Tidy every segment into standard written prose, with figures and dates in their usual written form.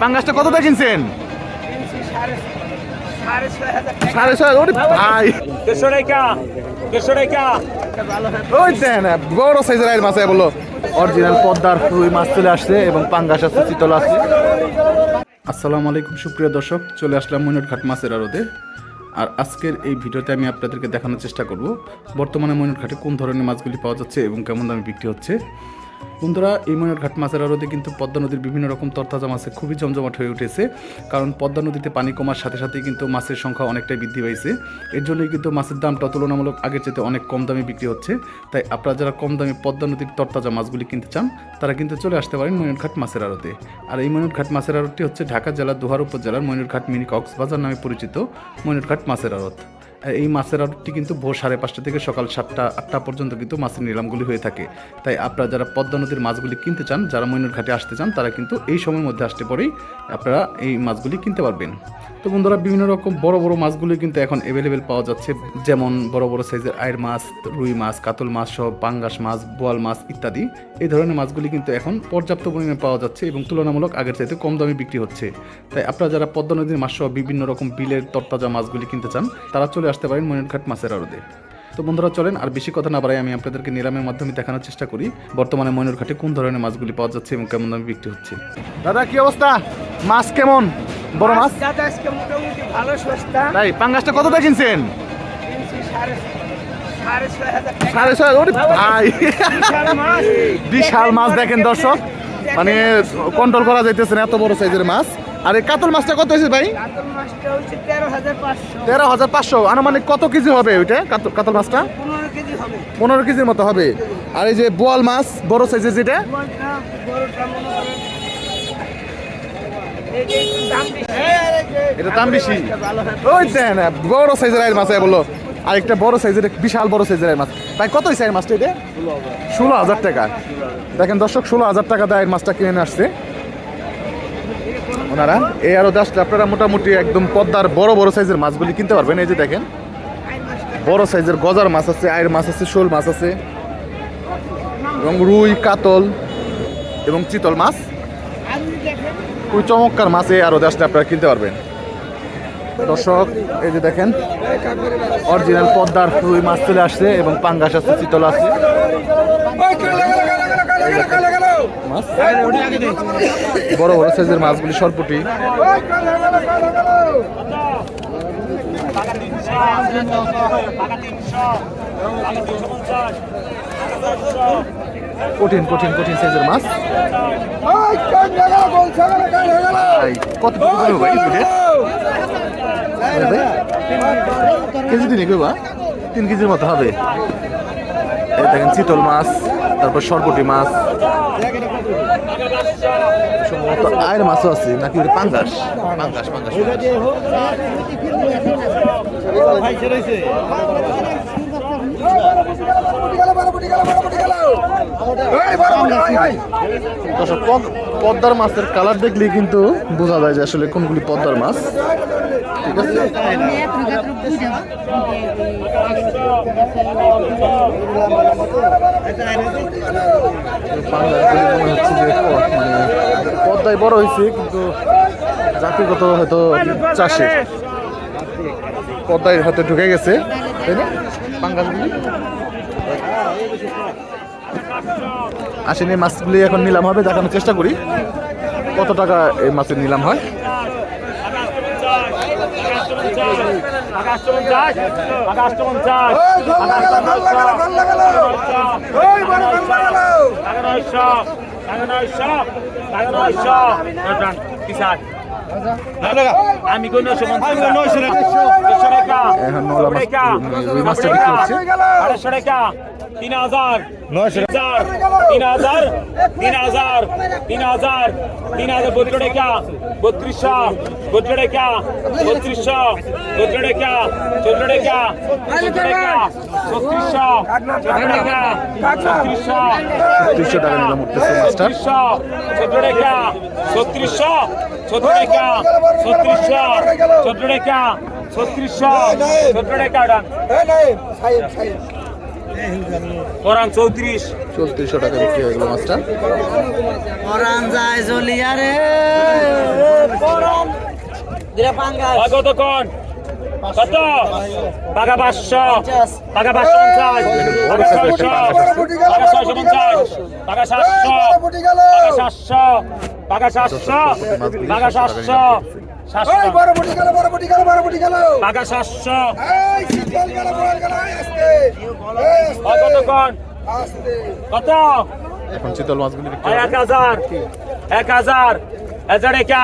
পাঙ্গাসটা কতটা কিনছেন? 6,500 ভাই। ওই দেন বড় সাইজের আইর মাছ বললো অরিজিনাল পদ্মার রুই মাছ চলে আসছে এবং পাঙ্গাস আছে, চিতল আছে। আসসালামু আলাইকুম সুপ্রিয় দর্শক, চলে আসলাম মইনুটঘাট মাছের আড়তে। আর আজকের এই ভিডিওতে আমি আপনাদেরকে দেখানোর চেষ্টা করব বর্তমানে মইনুটঘাটে কোন ধরনের মাছগুলি পাওয়া যাচ্ছে এবং কেমন দামে বিক্রি হচ্ছে। বন্ধুরা, এই মইনুটঘাট মাছের আড়তে কিন্তু পদ্মা নদীর বিভিন্ন রকম তরতাজা মাছে খুবই জমজমাট হয়ে উঠেছে, কারণ পদ্মা নদীতে পানি কমার সাথে সাথেই কিন্তু মাছের সংখ্যা অনেকটাই বৃদ্ধি পাইছে। এর জন্যই কিন্তু মাছের দামটা তুলনামূলক আগের চেয়ে অনেক কম দামে বিক্রি হচ্ছে। তাই আপনারা যারা কম দামে পদ্মা নদীর তরতাজা মাছগুলি কিনতে চান তারা কিন্তু চলে আসতে পারেন মইনুটঘাট মাছের আড়তে। আর এই মইনুটঘাট মাছের আড়তটি হচ্ছে ঢাকা জেলার দোহার উপজেলার মইনুটঘাট মিনি কক্সবাজার নামে পরিচিত মইনুটঘাট মাছের আড়ত। এই মাছের আড়তটি কিন্তু ভোর 5:30 থেকে সকাল 7টা-8টা পর্যন্ত কিন্তু মাছের নিলামগুলি হয়ে থাকে। তাই আপনারা যারা পদ্মা নদীর মাছগুলি কিনতে চান, যারা মইনুটঘাটে আসতে চান, তারা কিন্তু এই সময়ের মধ্যে আসতে পরেই আপনারা এই মাছগুলি কিনতে পারবেন। তো বন্ধুরা, বিভিন্ন রকম বড় বড় মাছগুলি কিন্তু এখন অ্যাভেলেবেল পাওয়া যাচ্ছে, যেমন বড় বড় সাইজের আইর মাছ, রুই মাছ, কাতল মাছ সহ পাঙ্গাস মাছ, বোয়াল মাছ ইত্যাদি। এই ধরনের মাছগুলি কিন্তু এখন পর্যাপ্ত পরিমাণে পাওয়া যাচ্ছে এবং তুলনামূলক আগের চাইতে কম দামে বিক্রি হচ্ছে। তাই আপনারা যারা পদ্মা নদীর মাছ সহ বিভিন্ন রকম বিলের তরতাজা মাছগুলি কিনতে চান, তারা চলে আসতে পারেন মইনুটঘাট মাছের আড়তে। তো বন্ধুরা, চলেন আর বেশি কথা না বাড়াই আমি আপনাদেরকে নিলামের মাধ্যমে দেখানোর চেষ্টা করি বর্তমানে মইনুটঘাটে কোন ধরনের মাছগুলি পাওয়া যাচ্ছে এবং কেমন দামে বিক্রি হচ্ছে। দাদা, কি অবস্থা? মাছ কেমন? বড় মাছ দাদা আজকে মোটামুটি ভালো সস্তা। তাই পাঙ্গাসটা কতটা কিনছেন? 6,500 ভাই। বিশাল মাছ দেখেন দর্শক, মানে কন্ট্রোল করা যাইতেছে না, এত বড় সাইজের মাছ। আর এই কাতল মাছটা কত হয়েছে ভাই? 13,500। আনুমানিক কত কেজি হবে ওইটা? কাতল মাছটা 15 কেজির মতো হবে। আর এই যে বোয়াল মাছ বড় সাইজের, যেটা এটা দাম বেশি। ওই দেন বড় সাইজের আইর মাছ বললো, আরেকটা বড় সাইজের বিশাল বড় সাইজের আইর মাছ। ভাই কত হয়েছে আইর মাছটা? এটা 16,000 টাকা। দেখেন দর্শক, 16,000 টাকা দিয়ে আইর মাছটা কিনে আসছে ওনারা। এই আরো আসলে আপনারা মোটামুটি একদম পদ্মার বড় বড় সাইজের মাছগুলি কিনতে পারবেন। এই যে দেখেন বড় সাইজের গজার মাছ আছে, আইর মাছ আছে, শোল মাছ আছে এবং রুই, কাতল এবং চিতল মাছ। খুবই চমৎকার মাছ এই আরো আসলে আপনারা কিনতে পারবেন দর্শক। এই যে দেখেন অরিজিনাল পদ্মার রুই মাছ চলে আসছে এবং পাঙ্গাস আছে, চিতল আছে। বড় বড় সাইজের মাছগুলি সরপুটি। কঠিন কঠিন কঠিন সাইজের মাছ। কত ভাই কেজি দিনে কইবা 3 কেজির মতো হবে। এই দেখেন চিতল মাছ, তারপর সরপুটি মাছ, সম্ভবত আয়ের মাছও আছে নাকি পাঙ্গাস। পাঙ্গাস পাঙ্গাস পদ্মার মাছের কালার দেখলেই কিন্তু বোঝা যায় যে আসলে কোনগুলি পদ্মার মাছ। ঠিক আছে, মনে হচ্ছে যে মানে পদ্মায় বড় হয়েছে, কিন্তু জাতিগত হয়তো চাষে পদ্মায় হয়তো ঢুকে গেছে, তাই না? পাঙ্গাসগুলি আসেন, এই মাছগুলি এখন নিলাম হবে, দেখানোর চেষ্টা করি কত টাকা এই মাছের নিলাম হয়। আমি কোন এখন মাছটা বিক্রি হচ্ছে 250 টাকা, 3,000, 9,000, 3,000, 3,000, 3,000, 3,000, 32 টাকা, 3200, 32 টাকা, 3200, 32 টাকা, 14 টাকা, 14 টাকা, 3600, 14 টাকা, 3600, 300 টাকা নিলাম উঠতেছে মাছটা। 14 টাকা, 3600, 14 টাকা, 3600, 14 টাকা, 3600, 14 টাকা। পরাং 34 3400 টাকা বিক্রি হয়ে গেল মাছটা। কত কোন কত পাকা 500 পাকা 550 পাকা 600 পাকা 650 পাকা 700 পাকা 700 পাকা 700 পাকা 700 পাকা 700 কত কোন কত এখন চিতল মাছগুলি বিক্রি 1000 1000 1000 টাকা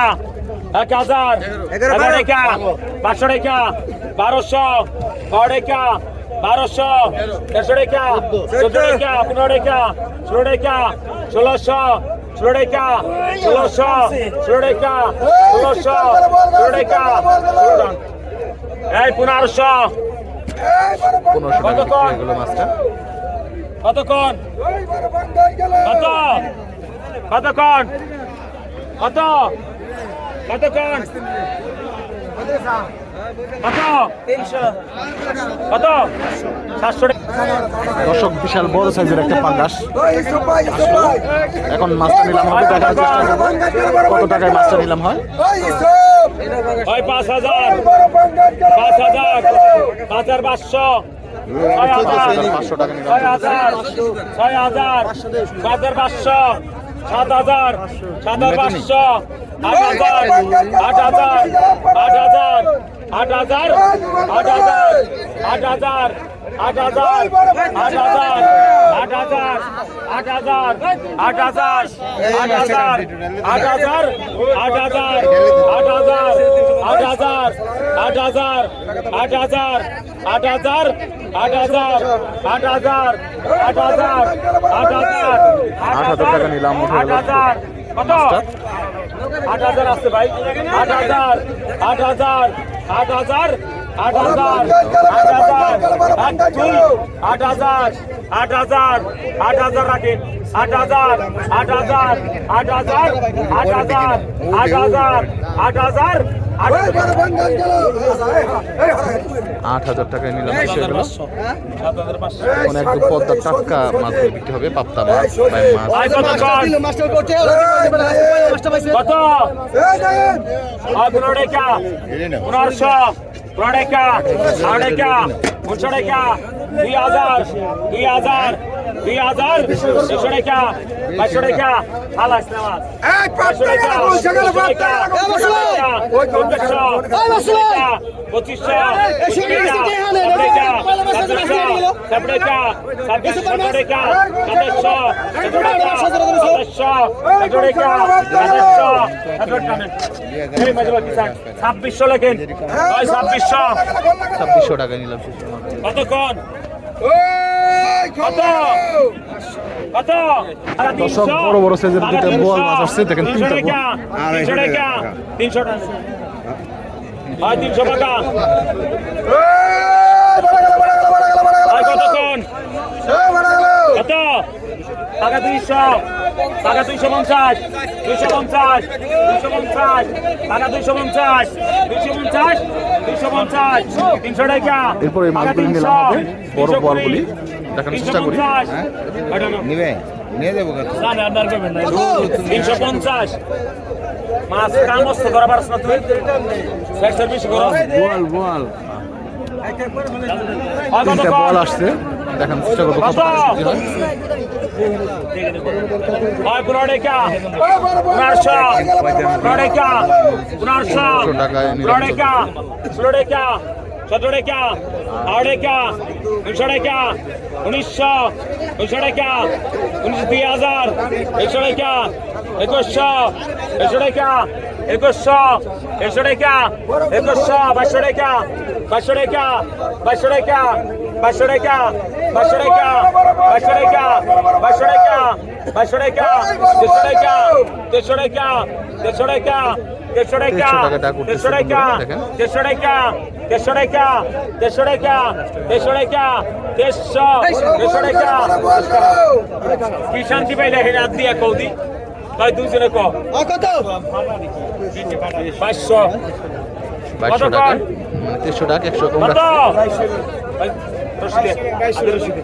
1000 11 টাকা 500 টাকা 1200 12 টাকা 1200 1300 টাকা 14 টাকা 15 টাকা 16 টাকা 1600 16 টাকা 1600 16 টাকা 1600 16 টাকা এই 1500 1500 টাকা বিক্রি হয়ে গেল মাছটা। কতক্ষণ কত কতক্ষণ কত কতক্ষণ কত 300 কত 700 দর্শক বিশাল বড় সাইজের একটা পাঙ্গাস। এখন মাছটা নিলাম হবে, দেখার চেষ্টা করবো কত টাকায় মাছটা নিলাম হয়। ওই 5000 5000 5500 500 টাকা নিলাম। 6000 6000 5500 7000 7500 8000 8000 8000 8000 8000 8000 8000 8000 8000 8000 8000 8000 8000 8000 8000 8000 8000 8000 8,000 টাকা নিলাম, উঠে গেল। 8000 কত 8000 আসছে ভাই 8000 8000 8000 8000 8000 8000 8000 রাখেন 8000 8000 8000 8000 8000 8000 8,000 টাকায় নিলাম, এসে গেল। এখন একদম পদ্মার টাটকা মাছগুলো বিক্রি হবে, পাপ্তা মাছ, বাইম মাছ। কত 15 টাকা 1500 15 টাকা 8 টাকা 19 টাকা 2000 2000 2000 100 টাকা 200 টাকা খালাস নামাজ 200 টাকা 200 টাকা 2600 লেখেন 2600 টাকায় নিলাম শেষ মাছ। কতক্ষণ কত কত দর্শক বড় বড় সাইজের দুটো বোয়াল মাছ আসছে, দেখেন 300 তিনটা টাকা 300 টাকা 300 টাকা 300 টাকা কতক্ষণ কত টাকা 200 টাকা 250 250 250 টাকা 250 250 250 300 টাকা এরপর এই মাছগুলি নিলাম হবে, বড় বোয়ালগুলি দেখানোর চেষ্টা করি। নিবে নিয়ে যাবো 350 মাছ কামস্ত করা পারছ না তুই সার্ভিস করো বল তিনটা বল আসছে, দেখানোর চেষ্টা করবো কত টাকা বিক্রি হয়। 15 টাকা 1500 টাকা 1500 টাকায় নিলাম। 16 টাকা 16 টাকা 17 টাকা 8 টাকা 900 টাকা 1900 900 টাকা 2000 100 টাকা 2100 100 টাকা 2100 100 টাকা 2100 200 টাকা 200 টাকা 200 টাকা 200 টাকা 200 টাকা 200 টাকা 200 টাকা 200 টাকা 300 টাকা 300 টাকা 300 টাকা 300 টাকা 300 টাকা 300 টাকা 300 টাকা 300 টাকা 300 টাকা 300 টাকা কি শান্তি পাইলে হেন হাত দিয়া কৌদি তাই দুজনে ক কত 500 2200 টাকা মানে 300 টাকা 100 কম কত রাখছি। রশিদে রশিদে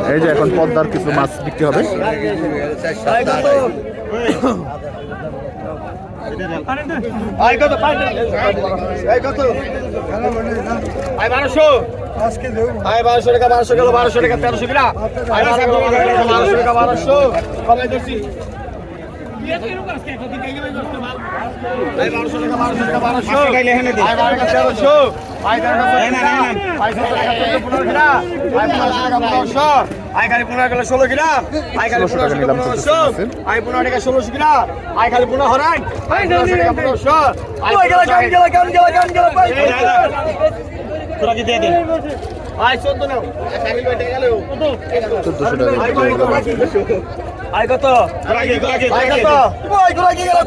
এই যে এখন পদ্মার কিছু মাছ বিক্রি হবে। আই কত এই কত আই 1200 আই 1200 টাকা 1200 গেল 1200 টাকা 1300 কিনা আই 1200 টাকা 1200 কমাই দিছি আই 1200 টাকা 1200 টাকা 1200 গাইলে হেনে দি আই 1300 আই 1300 আই 17 টাকা 15 কিনা আই 15 টাকা 1500 আই খালি 15 গেল 16 কিনা আই খালি 15 টাকা 1500 আই 15 টাকা 16 কিনা আই খালি 15 হরাই আই 15 টাকা 1500 আই গেল ভাই তোরা কি দিয়ে দে আই 14 নাও সাইকেল বেটে গেল 1400 টাকা আই বিক্রি হলো। আই কত আই কত ওই গোলা কি গেল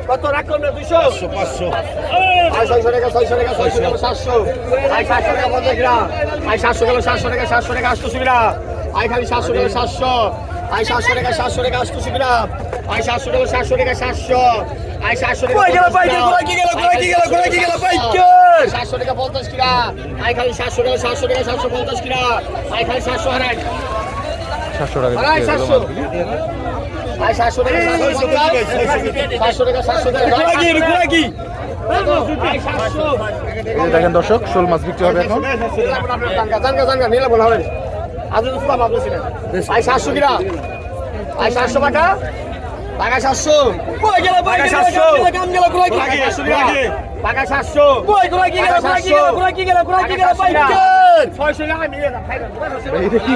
কত রাখলাম না 200 500 আই 600 টাকা 600 টাকা 600 টাকা 700 আই 700 টাকা 50 গ্রাম আই 700 গেল 700 টাকা 800 গ্রাম আই খালি 700 টাকা 700 আই 700 টাকা 800 গ্রাম আই 700 টাকা 700 টাকা 700 আই 700 টাকা গেল ভাই গোলা কি গেল ভাই 700 টাকা 50 কিরা আই খালি 700 টাকা 750 কিরা আই খালি 700 হারাই 700 টাকা আই বিক্রি হলো 700 মাছগুলি। আই 700 টাকা 700 টাকা গোলা কি আই 700 এই যে দেখেন দর্শক শোল মাছ বিক্রি হবে এখন। জানগা নিলে বলা হবে আজ তো সুবা মাপ ছিল আই 700 কিরা আই 700 টাকা 700 কই গেল ভাই 700 কাম গেল গোলা কি 700 কই গোলা কি গেল ভাই 600 টাকা মিলে না খাইবেন এইটা কি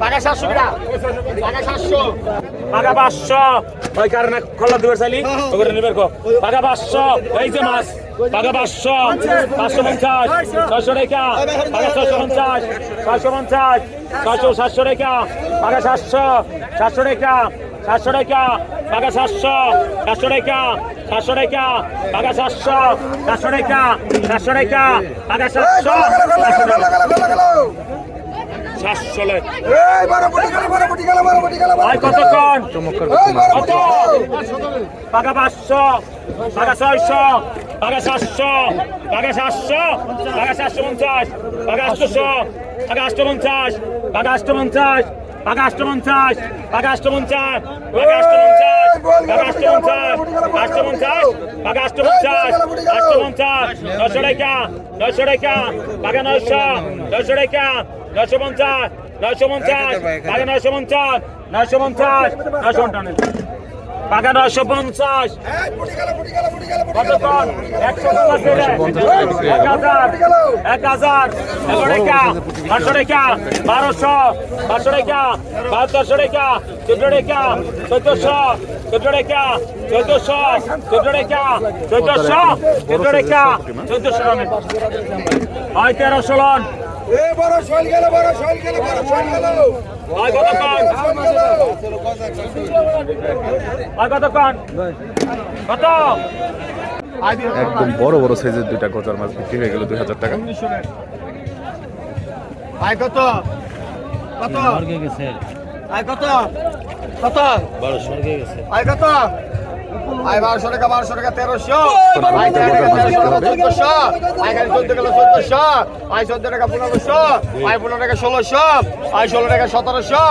টাকা 700 কিরা টাকা 700 পাকা 500 ওই কারণে খোলা দিবার চাইলি ওরে নিবের কো পাকা 500 এই যে মাছ পাকা 500 550 600 টাকা পাকা 650 650 700 টাকা পাকা 700 700 টাকা 700 টাকা পাকা 700 700 টাকা 700 টাকা পাকা 700 700 টাকা 700 টাকা পাকা 700 লে আই কতক্ষণ চমৎকার কিছু মাছ কত পাকা 500 পাকা 600 পাকা 700 পাকা 700 পাকা 750 পাকা 800 পাকা 850 পাকা 850 পাকা 850 পাকা 850 পাকা 850 পাকা 850 850 900 টাকা 900 টাকা পাকা 900 900 টাকা 950 950 পাকা 950 950 950 পাকা 950 কতক্ষণ 100 টাকা 1000 টাকা 500 টাকা 1200 500 টাকা 1200 টাকা 14 টাকা 1400 টাকা 1400 টাকা 1400 টাকা 1400 হয় 1300 লন হয় কতক্ষণ হয় কতক্ষণ কত একদম বড় বড় সাইজের দুইটা গজার মাছ বিক্রি হয়ে গেল 2000 টাকা। আই কত কত আই কত কত 1200 গেছে আই কত আই 1200 টাকা 1300 আই 1400 আই খালি 14 গেল 1400 আই 14 টাকা 1500 আই 15 টাকা 1600 আই 16 টাকা 1700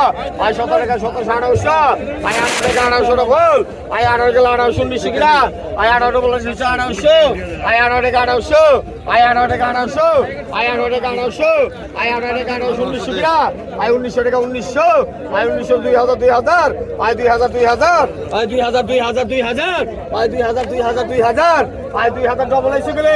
আই 17 টাকা 1700 আই 18 টাকা 1800 বল আই 18 গেল 1800 19 কিনা আই 18 বল 1800 আই 18 টাকা 1800 আই 18 টাকা 1800 আই 18 টাকা 1800 আই 18 টাকা 1800 19 কিনা আই 1900 টাকা 1900 I 1900 2000 I 2000 I 2000 I 2000 double আইছে গেলে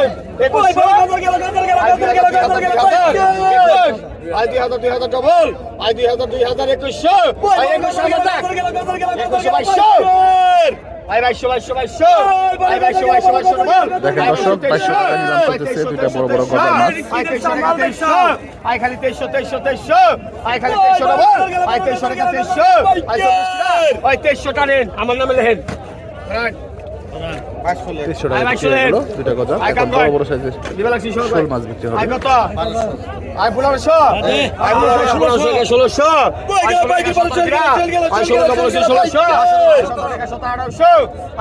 I 2000 double I 2000 2100 I 2100 I 2200 I 2200 দেখেন দর্শক 2200 টাকা নিলাম চলতেছে দুইটা বড় বড় গজার মাছ। আই 2300 আই খালি 2300 আই খালি 2300 ডবল আই 2300 টাকা 2300 আই 2300 টাকা আই 2300 টাকা নেন আমার নামে লেখেন 300 টাকা বিক্রি হয়ে গেল দুইটা গজা। এখন বড় বড় সাইজের শোল মাছ বিক্রি হবে। আয় কত আয় 1500 আয় 1600 1600 আয় 1600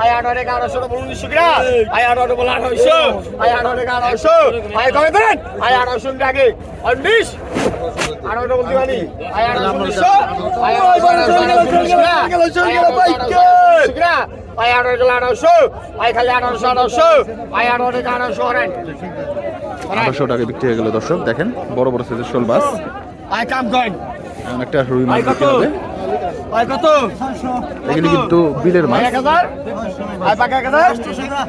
আয় 1800 আয় 1800 1900 গ্রা আয় 1800 আয় 1800 আয় কবে দেন আয় 1800 আগে 19 18 বলতে পারি আয় 1800 আয় 1800 গ্রা আয় 1800 আয় খালি 1800 আয় 1800 হরেন 1800 টাকা বিক্রি হয়ে গেল দর্শক। দেখেন বড় বড় সাইজের শোল মাছ। আয় কাম করেন এখন একটা রুই মাছ বিক্রি হবে। আয় কত এখানে কিন্তু বিলের মাছ। 1000 আয় পাকা 1000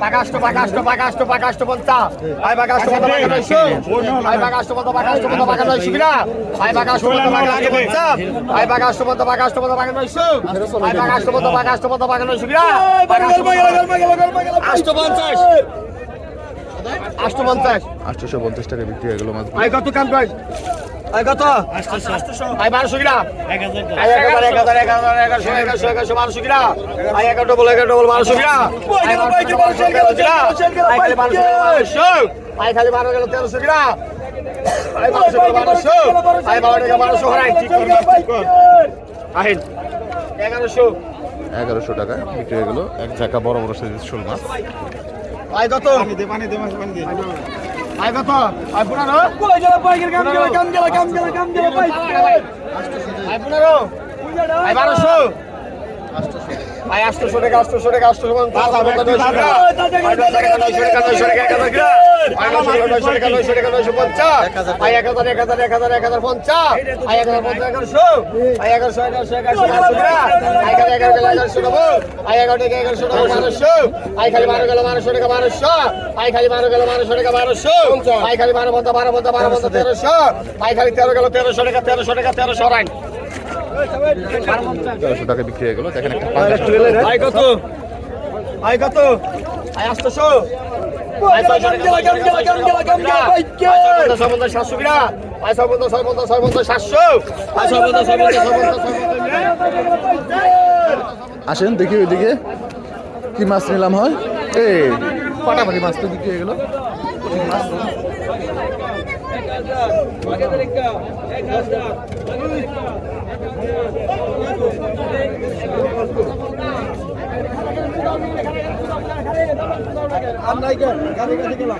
পাকাষ্ট পাকাষ্ট পাকাষ্ট পাকাষ্ট বলতা আয় পাকাষ্ট বলতা পাকাষ্ট আয় পাকাষ্ট বলতা পাকাষ্ট বলতা পাকাষ্ট সুবিধা আয় পাকাষ্ট বলতা পাকাষ্ট বলতা আয় পাকাষ্ট বলতা পাকাষ্ট বলতা পাকাষ্ট আয় পাকাষ্ট বলতা পাকাষ্ট বলতা পাকাষ্ট সুবিধা 850 টাকা বিক্রি হয়ে গেল মাছ। আয় কত কাম কর আয় কত 800 আয় 1200 গ্রা 1000 আয় 1000 1200 গ্রা আয় 11 ডবল 1200 গ্রা আয় 1200 গ্রা আয় 1200 আয় খালি 12 গেল 1300 গ্রা আয় 1200 আয় 12 হরাই ঠিক কর আহেন 1100 টাকা বিক্রি হয়ে গেল এক ঝাঁকা বড় বড় সাইজের শোল মাছ। আয় কত পানি দে আয় কত আয় 15 আয় 15 আয় 1200 আয় 800 টাকা 800 টাকা 800 আয় 1000 আয় খালি 12 গেল 1200 টাকা 1200 আয় খালি 12 গেল 1200 টাকা 1200 আয় খালি 12 বন্ধ 12 বন্ধ 12 বন্ধ 1300 আয় খালি 13 গেল 1300 টাকা 1300 রাইন 1300 টাকা বিক্রি হয়ে গেল। দেখেন একটা আয় কত আয় কত আয় 800 আয় 600 টাকা 700 গ্রা আয় 700 700 আয় 700 আসেন দেখি ওইদিকে কি মাছ নিলাম হয়। এই পাটাপাটি মাছ তো বিক্রি হয়ে গেল। আমরা গাড়ি গেলাম